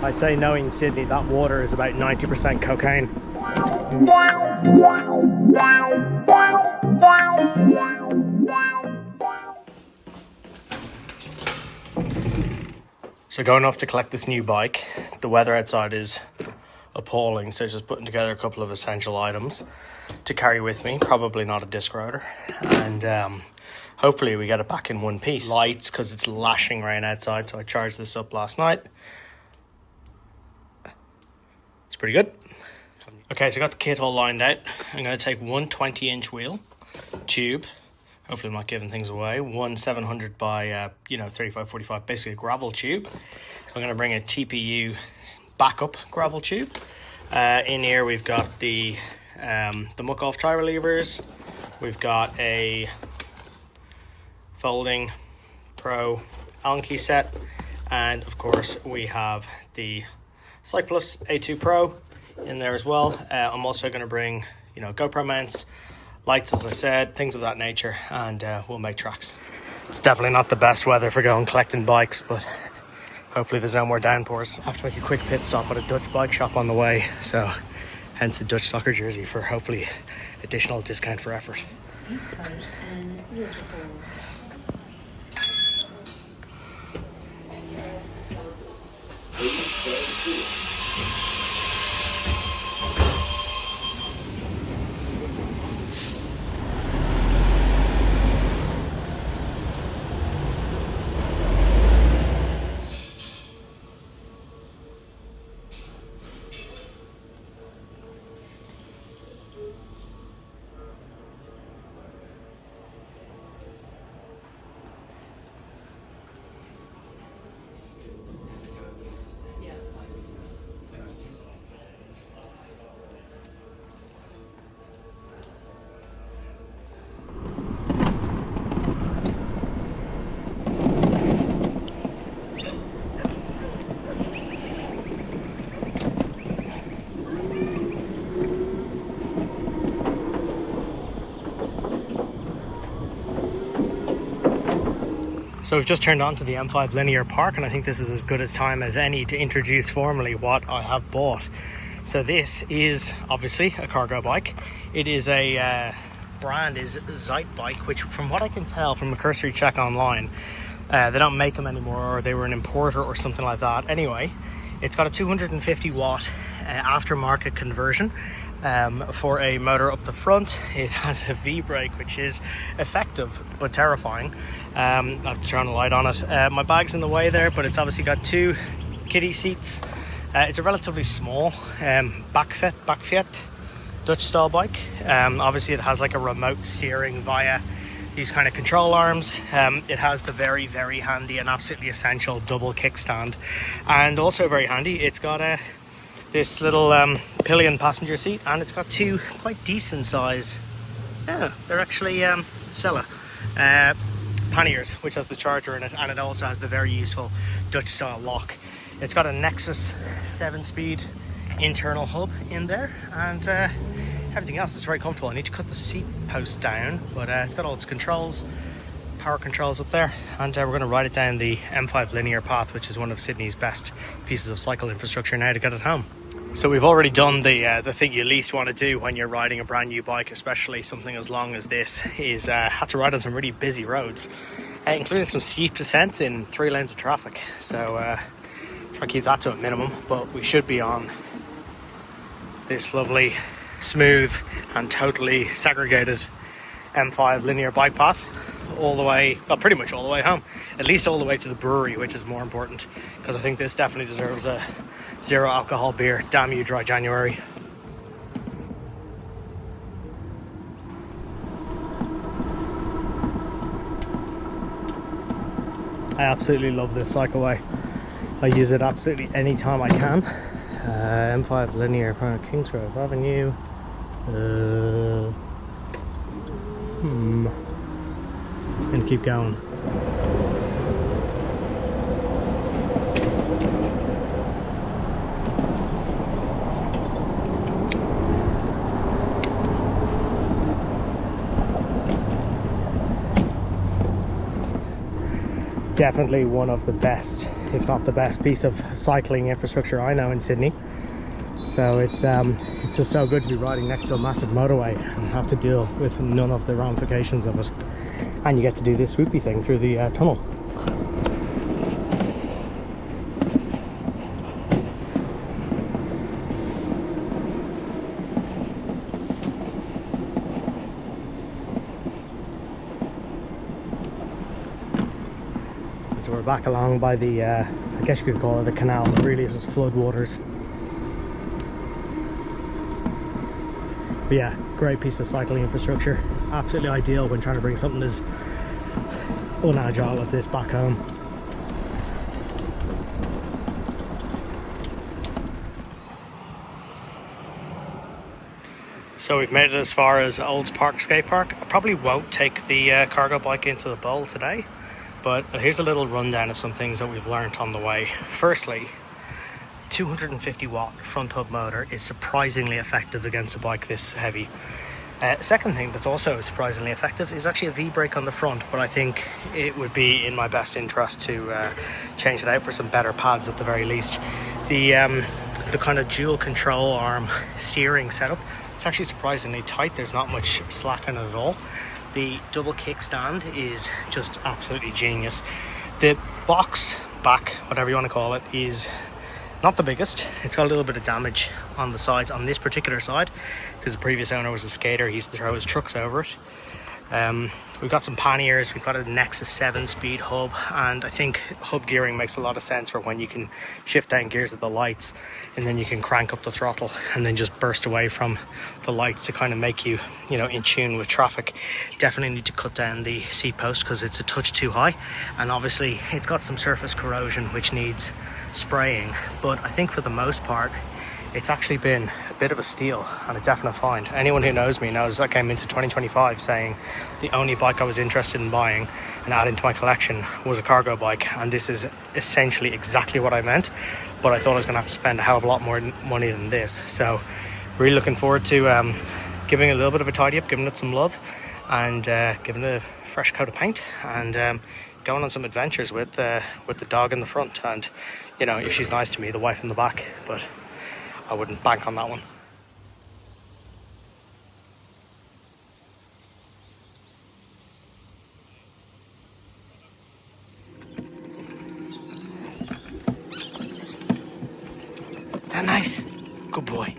I'd say, knowing Sydney, that water is about 90% cocaine. So going off to collect this new bike. The weather outside is appalling, so just putting together a couple of essential items to carry with me. Probably not a disc rotor, and hopefully we get it back in one piece. Lights, because it's lashing rain outside, so I charged this up last night. It's pretty good. Okay, so I got the kit all lined out. I'm going to take one 20-inch wheel tube. Hopefully I'm not giving things away. One 700 by 35-45, basically a gravel tube. I'm going to bring a TPU backup gravel tube. In here we've got the muck off tire relievers. We've got a folding pro Allen key set, and of course we have the Cyclus A2 Pro in there as well. I'm also going to bring GoPro mounts, lights, as I said, things of that nature, and we'll make tracks. It's definitely not the best weather for going collecting bikes, but hopefully there's no more downpours. I have to make a quick pit stop at a Dutch bike shop on the way, so hence the Dutch soccer jersey for hopefully additional discount for effort. So we've just turned on to the M5 Linear Park, and I think this is as good a time as any to introduce formally what I have bought. So this is obviously a cargo bike. It is a brand is Zeit bike, which from what I can tell from a cursory check online, they don't make them anymore, or they were an importer or something like that. Anyway, it's got a 250 watt aftermarket conversion for a motor up the front. It has a V-brake, which is effective but terrifying. I have to turn the light on it. My bag's in the way there, but it's obviously got two kiddie seats. It's a relatively small bakfiet Dutch style bike. Obviously it has like a remote steering via these kind of control arms. It has the very, very handy and absolutely essential double kickstand, and also very handy, it's got this little pillion passenger seat, and it's got two quite decent size, they're actually Sella panniers, which has the charger in it, and it also has the very useful Dutch style lock. It's got a Nexus 7-speed internal hub in there, and everything else is very comfortable. I need to cut the seat post down, but it's got all its controls, power controls up there, and we're going to ride it down the M5 linear path, which is one of Sydney's best pieces of cycle infrastructure now to get it home. So we've already done the thing you least want to do when you're riding a brand new bike, especially something as long as this, is had to ride on some really busy roads, including some steep descents in 3 lanes of traffic. So try and keep that to a minimum, but we should be on this lovely, smooth and totally segregated M5 linear bike path all the way, well, pretty much all the way home, at least all the way to the brewery, which is more important, because I think this definitely deserves a zero alcohol beer. Damn you, dry January. I absolutely love this cycleway. I use it absolutely any time I can. M5 linear, Kingsgrove Avenue. And keep going. Definitely one of the best if not the best piece of cycling infrastructure I know in Sydney. So it's just so good to be riding next to a massive motorway and have to deal with none of the ramifications of it. And you get to do this swoopy thing through the tunnel. So we're back along by the, I guess you could call it a canal, but really it's just floodwaters. But yeah, great piece of cycling infrastructure. Absolutely ideal when trying to bring something as unagile as this back home. So we've made it as far as Olds Park Skate Park. I probably won't take the cargo bike into the bowl today, but here's a little rundown of some things that we've learned on the way. Firstly, 250 watt front hub motor is surprisingly effective against a bike this heavy. Second thing that's also surprisingly effective is actually a V-brake on the front, but I think it would be in my best interest to change it out for some better pads at the very least. The kind of dual control arm steering setup, it's actually surprisingly tight. There's not much slack in it at all. The double kickstand is just absolutely genius. The box back, whatever you want to call it, is not the biggest. It's got a little bit of damage on the sides on this particular side because the previous owner was a skater. He used to throw his trucks over it. We've got some panniers, we've got a Nexus 7 speed hub, and I think hub gearing makes a lot of sense for when you can shift down gears at the lights and then you can crank up the throttle and then just burst away from the lights to kind of make you, in tune with traffic. Definitely need to cut down the seat post because it's a touch too high, and obviously it's got some surface corrosion which needs spraying, but I think for the most part it's actually been a bit of a steal and a definite find. Anyone who knows me knows I came into 2025 saying the only bike I was interested in buying and adding to my collection was a cargo bike, and this is essentially exactly what I meant, but I thought I was going to have to spend a hell of a lot more money than this. So really looking forward to giving it a little bit of a tidy up, giving it some love, and giving it a fresh coat of paint, and going on some adventures with the dog in the front, and if she's nice to me, the wife in the back, but I wouldn't bank on that one. Is that nice? Good boy.